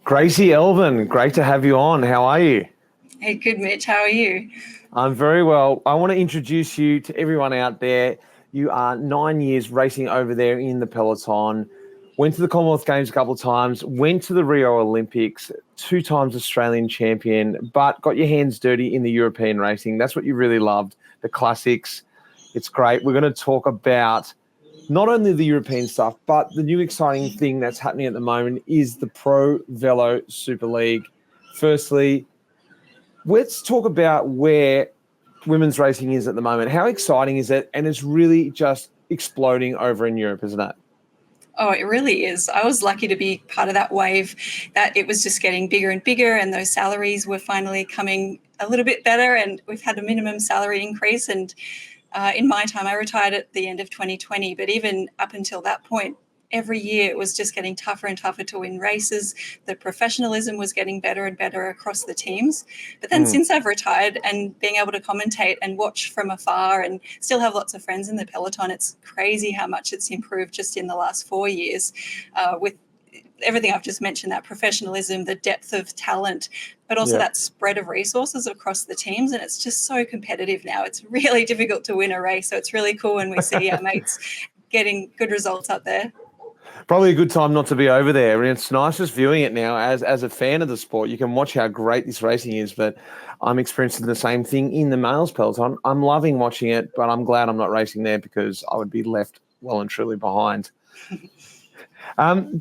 Gracie, Elvin, great to have you on. How are you? Hey, good, Mitch. How are you? I'm very well. I want to introduce you to everyone out there. You are 9 years racing over there in the peloton, went to the Commonwealth Games a couple of times, went to the Rio Olympics, 2 times Australian champion, but got your hands dirty in the European racing. That's what you really loved, the classics. It's great. We're going to talk about not only the European stuff, but the new exciting thing that's happening at the moment is the ProVelo Super League. Firstly, let's talk about where women's racing is at the moment. How exciting is it? And it's really just exploding over in Europe, isn't it? Oh, it really is. I was lucky to be part of that wave that it was just getting bigger and bigger, and those salaries were finally coming a little bit better, and we've had a minimum salary increase. And in my time, I retired at the end of 2020, but even up until that point, every year it was just getting tougher and tougher to win races. The professionalism was getting better and better across the teams. But then since I've retired and being able to commentate and watch from afar and still have lots of friends in the peloton, it's crazy how much it's improved just in the last 4 years with everything I've just mentioned, that professionalism, the depth of talent, but also that spread of resources across the teams. And it's just so competitive now. It's really difficult to win a race. So it's really cool when we see our mates getting good results up there. Probably a good time not to be over there. And it's nice just viewing it now as a fan of the sport. You can watch how great this racing is, but I'm experiencing the same thing in the males peloton. I'm loving watching it, but I'm glad I'm not racing there because I would be left well and truly behind.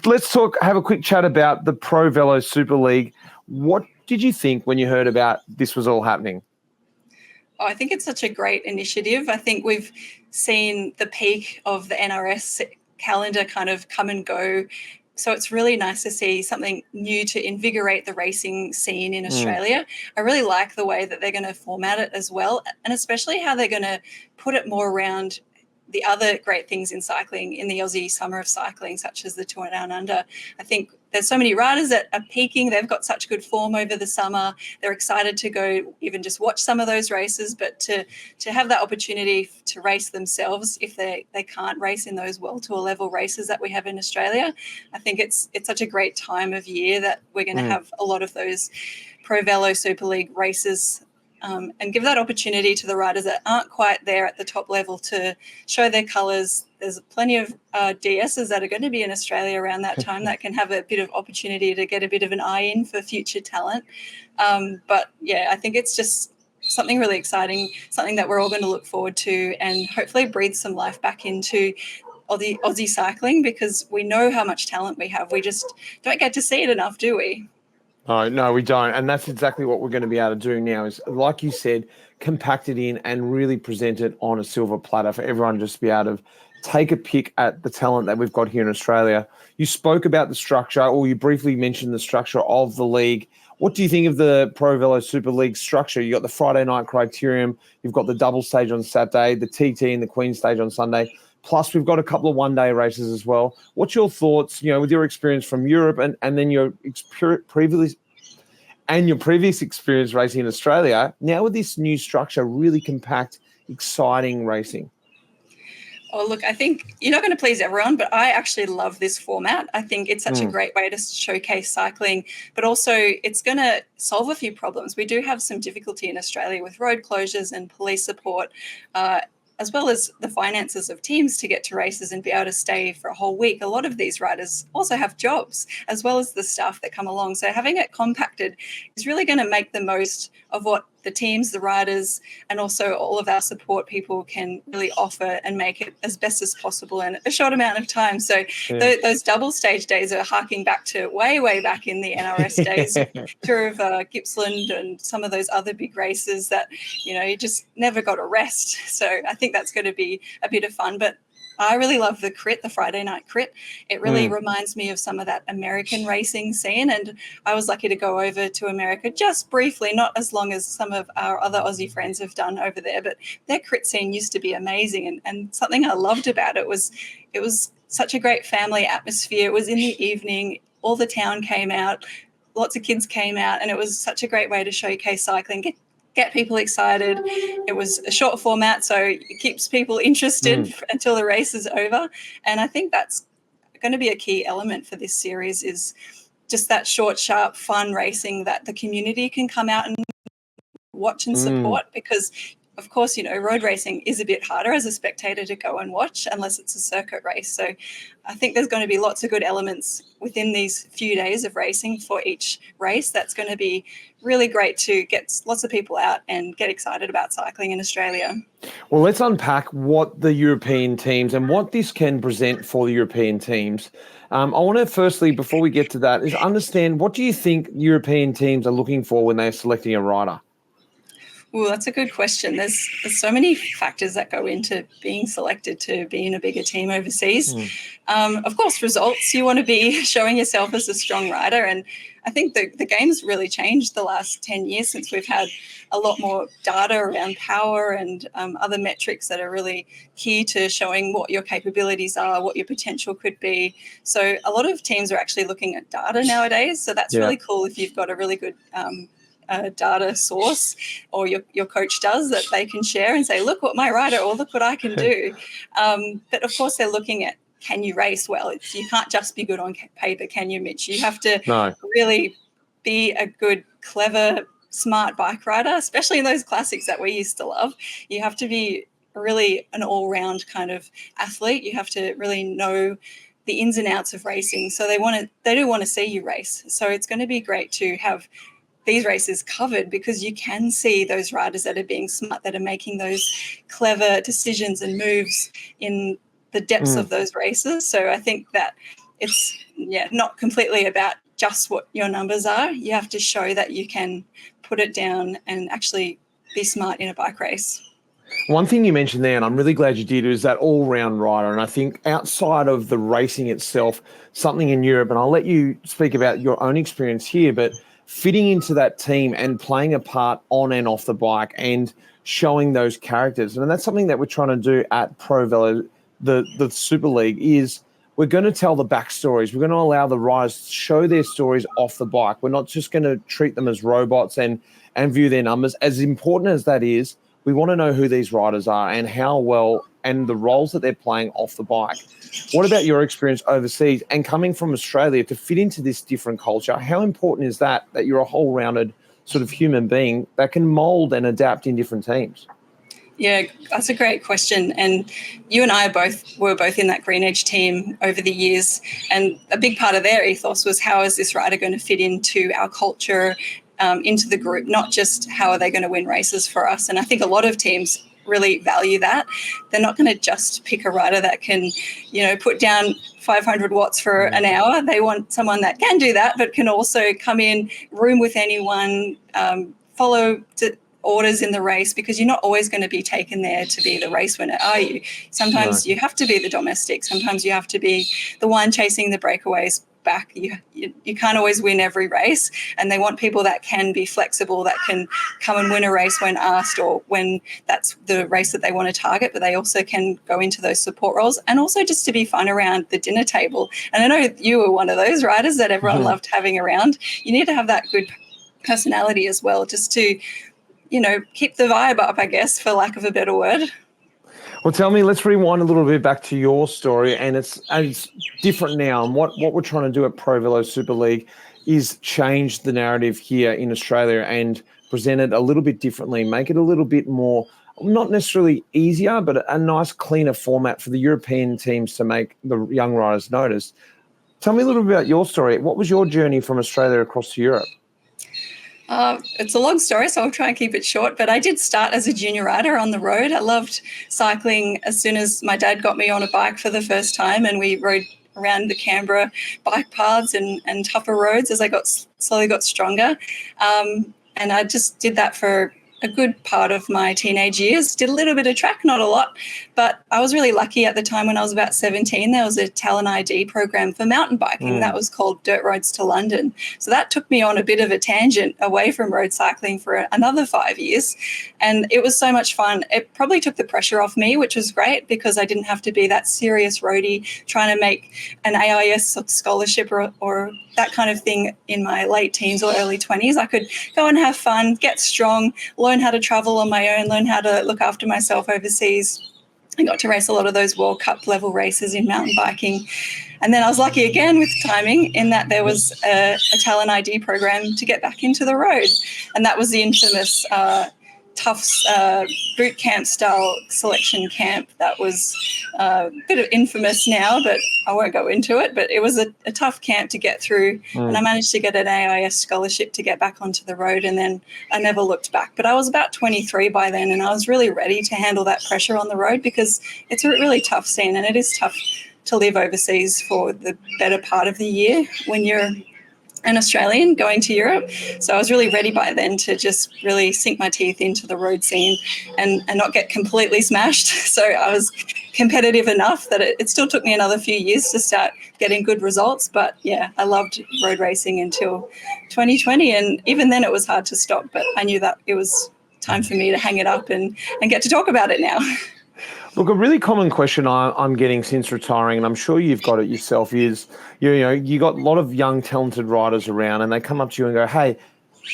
Let's have a quick chat about the ProVelo Super League. What did you think when you heard about this was all happening? Oh, I think it's such a great initiative. I think we've seen the peak of the NRS calendar kind of come and go. So it's really nice to see something new to invigorate the racing scene in Australia. I really like the way that they're going to format it as well, and especially how they're going to put it more around the other great things in cycling in the Aussie summer of cycling, such as the Tour Down Under. I think there's so many riders that are peaking. They've got such good form over the summer. They're excited to go even just watch some of those races, but to have that opportunity to race themselves if they can't race in those World Tour level races that we have in Australia. I think it's such a great time of year that we're going to have a lot of those ProVelo Super League races and give that opportunity to the riders that aren't quite there at the top level to show their colours. There's plenty of DSs that are going to be in Australia around that time that can have a bit of opportunity to get a bit of an eye in for future talent. But yeah, I think it's just something really exciting, something that we're all going to look forward to and hopefully breathe some life back into Aussie cycling, because we know how much talent we have. We just don't get to see it enough, do we? Oh, no, we don't. And that's exactly what we're going to be able to do now is, like you said, compact it in and really present it on a silver platter for everyone to just be able to take a pick at the talent that we've got here in Australia. You spoke about the structure, or you briefly mentioned the structure of the league. What do you think of the ProVelo Super League structure? You got the Friday night criterium, you've got the double stage on Saturday, the TT and the Queen stage on Sunday. Plus, we've got a couple of one-day races as well. What's your thoughts, with your experience from Europe and then your previous experience racing in Australia, now with this new structure, really compact, exciting racing? Oh, look, I think you're not going to please everyone, but I actually love this format. I think it's such a great way to showcase cycling, but also it's going to solve a few problems. We do have some difficulty in Australia with road closures and police support, as well as the finances of teams to get to races and be able to stay for a whole week. A lot of these riders also have jobs, as well as the staff that come along. So having it compacted is really going to make the most of what the teams, the riders, and also all of our support people can really offer and make it as best as possible in a short amount of time. So those double stage days are harking back to way back in the NRS days, Tour of Gippsland and some of those other big races that, you just never got a rest. So I think that's going to be a bit of fun. But I really love the Friday night crit. It really reminds me of some of that American racing scene. And I was lucky to go over to America just briefly, not as long as some of our other Aussie friends have done over there, but their crit scene used to be amazing. And something I loved about it was such a great family atmosphere. It was in the evening, all the town came out, lots of kids came out, and it was such a great way to showcase cycling, get people excited. It was a short format, so it keeps people interested until the race is over. And I think that's going to be a key element for this series is just that short, sharp, fun racing that the community can come out and watch and support, because of course, you know, road racing is a bit harder as a spectator to go and watch unless it's a circuit race. So I think there's going to be lots of good elements within these few days of racing for each race. That's going to be really great to get lots of people out and get excited about cycling in Australia. Well, let's unpack what the European teams and what this can present for the European teams. I want to firstly, before we get to that, is understand, what do you think European teams are looking for when they're selecting a rider? Well, that's a good question. There's so many factors that go into being selected to be in a bigger team overseas. Of course, results. You want to be showing yourself as a strong rider. And I think the game's really changed the last 10 years since we've had a lot more data around power and other metrics that are really key to showing what your capabilities are, what your potential could be. So a lot of teams are actually looking at data nowadays. So that's really cool if you've got a really good data source, or your coach does, that they can share and say, look what my rider, or look what I can do. But of course they're looking at, can you race well? You can't just be good on paper, can you, Mitch? You have to really be a good, clever, smart bike rider, especially in those classics that we used to love. You have to be really an all-round kind of athlete. You have to really know the ins and outs of racing. So they do want to see you race. So it's going to be great to have these races covered, because you can see those riders that are being smart, that are making those clever decisions and moves in the depths of those races. So I think that it's not completely about just what your numbers are. You have to show that you can put it down and actually be smart in a bike race. One thing you mentioned there, and I'm really glad you did, is that all-round rider. And I think outside of the racing itself, something in Europe, and I'll let you speak about your own experience here, but fitting into that team and playing a part on and off the bike and showing those characters. And that's something that we're trying to do at ProVelo, the Super League, is we're going to tell the backstories. We're going to allow the riders to show their stories off the bike. We're not just going to treat them as robots and view their numbers. As important as that is, we want to know who these riders are and how well, and the roles that they're playing off the bike. What about your experience overseas and coming from Australia to fit into this different culture? How important is that you're a whole-rounded sort of human being that can mould and adapt in different teams? Yeah, that's a great question. And you and I were both in that Green Edge team over the years. And a big part of their ethos was, how is this rider going to fit into our culture, into the group, not just how are they going to win races for us. And I think a lot of teams really value that. They're not going to just pick a rider that can, put down 500 watts for an hour. They want someone that can do that, but can also come in, room with anyone, follow orders in the race, because you're not always going to be taken there to be the race winner, are you? Sometimes you have to be the domestic. Sometimes you have to be the one chasing the breakaways back. You can't always win every race, and they want people that can be flexible, that can come and win a race when asked, or when that's the race that they want to target, but they also can go into those support roles, and also just to be fun around the dinner table. And I know you were one of those riders that everyone loved having around. You need to have that good personality as well, just to keep the vibe up, I guess, for lack of a better word. Well, tell me, let's rewind a little bit back to your story, and it's different now. And what we're trying to do at ProVelo Super League is change the narrative here in Australia and present it a little bit differently, make it a little bit more, not necessarily easier, but a nice, cleaner format for the European teams to make the young riders notice. Tell me a little bit about your story. What was your journey from Australia across to Europe? It's a long story, so I'll try and keep it short, but I did start as a junior rider on the road. I loved cycling as soon as my dad got me on a bike for the first time, and we rode around the Canberra bike paths and tougher roads as I slowly got stronger. And I just did that for a good part of my teenage years. Did a little bit of track, not a lot, but I was really lucky at the time. When I was about 17, there was a talent ID program for mountain biking that was called Dirt Roads to London. So that took me on a bit of a tangent away from road cycling for another 5 years. And it was so much fun. It probably took the pressure off me, which was great, because I didn't have to be that serious roadie trying to make an AIS scholarship or that kind of thing in my late teens or early 20s. I could go and have fun, get strong, learn how to travel on my own, learn how to look after myself overseas. I got to race a lot of those World Cup level races in mountain biking. And then I was lucky again with timing in that there was a talent ID program to get back into the road. And that was the infamous Tufts boot camp style selection camp. That was a bit of infamous now, but I won't go into it. But it was a tough camp to get through. And I managed to get an AIS scholarship to get back onto the road. And then I never looked back. But I was about 23 by then, and I was really ready to handle that pressure on the road, because it's a really tough scene, and it is tough to live overseas for the better part of the year when you're an Australian going to Europe. So I was really ready by then to just really sink my teeth into the road scene and not get completely smashed. So I was competitive enough that it still took me another few years to start getting good results. But yeah, I loved road racing until 2020. And even then it was hard to stop, but I knew that it was time for me to hang it up and get to talk about it now. Look, a really common question I'm getting since retiring, and I'm sure you've got it yourself, is you got a lot of young, talented riders around, and they come up to you and go, "Hey,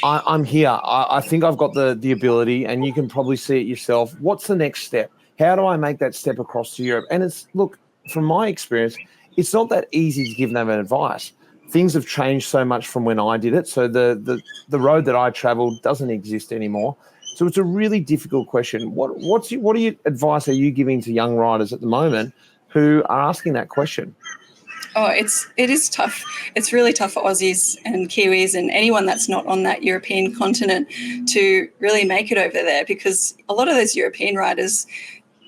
I'm here. I think I've got the ability," and you can probably see it yourself. What's the next step? How do I make that step across to Europe? And look, from my experience, it's not that easy to give them advice. Things have changed so much from when I did it. So the road that I traveled doesn't exist anymore. So it's a really difficult question. What advice are you giving to young riders at the moment who are asking that question? Oh, it is tough. It's really tough for Aussies and Kiwis and anyone that's not on that European continent to really make it over there, because a lot of those European riders,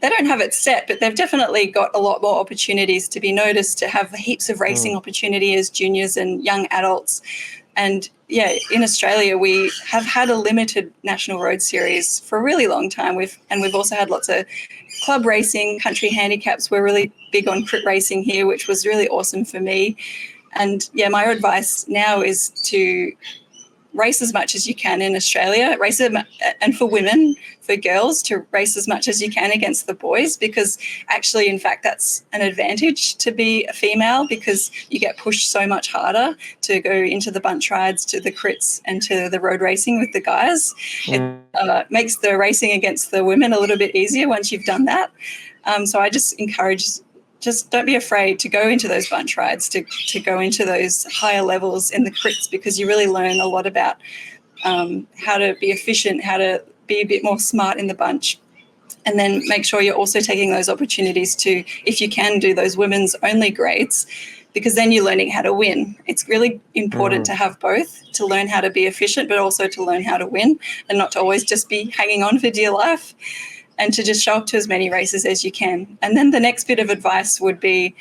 they don't have it set, but they've definitely got a lot more opportunities to be noticed, to have heaps of racing opportunity as juniors and young adults. And yeah, in Australia, we have had a limited national road series for a really long time. We've also had lots of club racing, country handicaps. We're really big on crit racing here, which was really awesome for me. And yeah, my advice now is to race as much as you can in Australia, and for women, for girls, to race as much as you can against the boys, because actually, in fact, that's an advantage to be a female, because you get pushed so much harder to go into the bunch rides, to the crits and to the road racing with the guys. It makes the racing against the women a little bit easier once you've done that. So I just encourage, just don't be afraid to go into those bunch rides, to go into those higher levels in the crits, because you really learn a lot about how to be efficient, how to be a bit more smart in the bunch. And then make sure you're also taking those opportunities to, if you can, do those women's only grades, because then you're learning how to win. It's really important to have both, to learn how to be efficient, but also to learn how to win, and not to always just be hanging on for dear life, and to just show up to as many races as you can. And then the next bit of advice would be,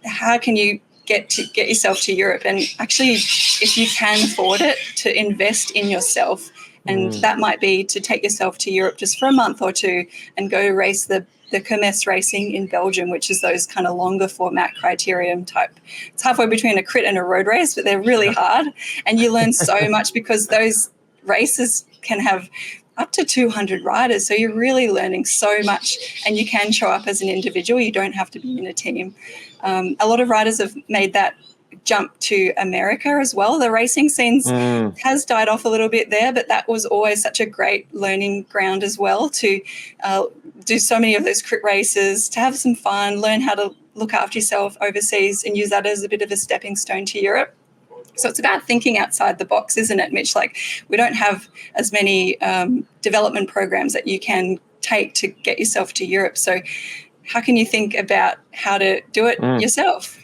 how can you get yourself to Europe? And actually, if you can afford it, to invest in yourself. And that might be to take yourself to Europe just for a month or two and go race the Kermesse racing in Belgium, which is those kind of longer format criterium type. It's halfway between a crit and a road race, but they're really hard. And you learn so much, because those races can have up to 200 riders. So you're really learning so much, and you can show up as an individual. You don't have to be in a team. A lot of riders have made that jump to America as well. The racing scenes has died off a little bit there, but that was always such a great learning ground as well, to do so many of those crit races, to have some fun, learn how to look after yourself overseas, and use that as a bit of a stepping stone to Europe. So it's about thinking outside the box, isn't it, Mitch? Like, we don't have as many development programs that you can take to get yourself to Europe. So how can you think about how to do it yourself?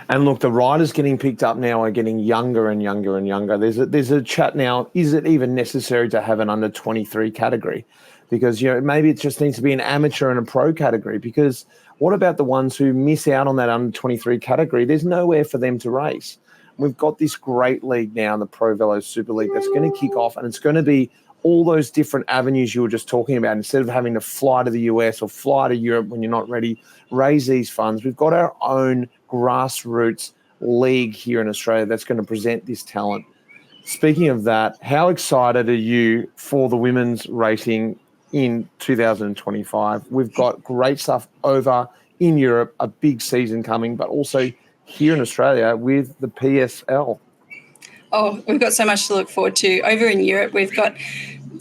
And look, the riders getting picked up now are getting younger and younger and younger. There's a chat now, is it even necessary to have an under 23 category? Because, maybe it just needs to be an amateur and a pro category, because what about the ones who miss out on that under 23 category? There's nowhere for them to race. We've got this great league now, the ProVelo Super League, that's going to kick off, and it's going to be all those different avenues you were just talking about. Instead of having to fly to the US or fly to Europe when you're not ready, raise these funds. We've got our own grassroots league here in Australia that's going to present this talent. Speaking of that, how excited are you for the women's racing in 2025? We've got great stuff over in Europe, a big season coming, but also here in Australia with the PSL. Oh, we've got so much to look forward to. Over in Europe, we've got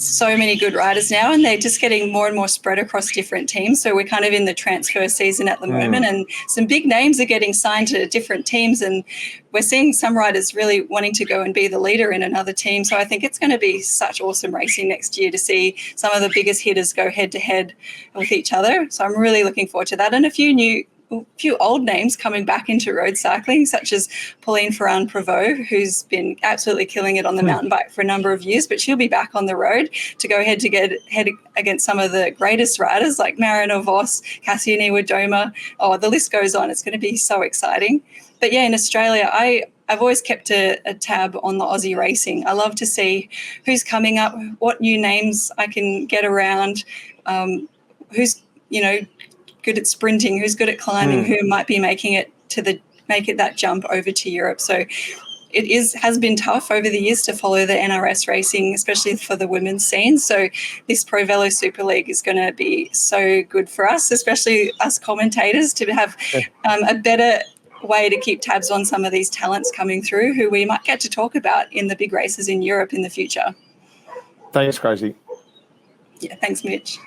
so many good riders now, and they're just getting more and more spread across different teams. So we're kind of in the transfer season at the moment, and some big names are getting signed to different teams, and we're seeing some riders really wanting to go and be the leader in another team. So I think it's going to be such awesome racing next year to see some of the biggest hitters go head to head with each other. So I'm really looking forward to that, and a few old names coming back into road cycling, such as Pauline Ferrand-Prévot, who's been absolutely killing it on the mountain bike for a number of years, but she'll be back on the road to go head against some of the greatest riders like Marina Vos, Kasia Niewodoma. Oh, the list goes on. It's going to be so exciting. But yeah, in Australia, I've always kept a tab on the Aussie racing. I love to see who's coming up, what new names I can get around, who's, good at sprinting, who's good at climbing, who might be making it that jump over to Europe. So it has been tough over the years to follow the NRS racing, especially for the women's scene. So this ProVelo Super League is going to be so good for us, especially us commentators, to have a better way to keep tabs on some of these talents coming through who we might get to talk about in the big races in Europe in the future. Thanks, Gracie. Yeah, thanks, Mitch.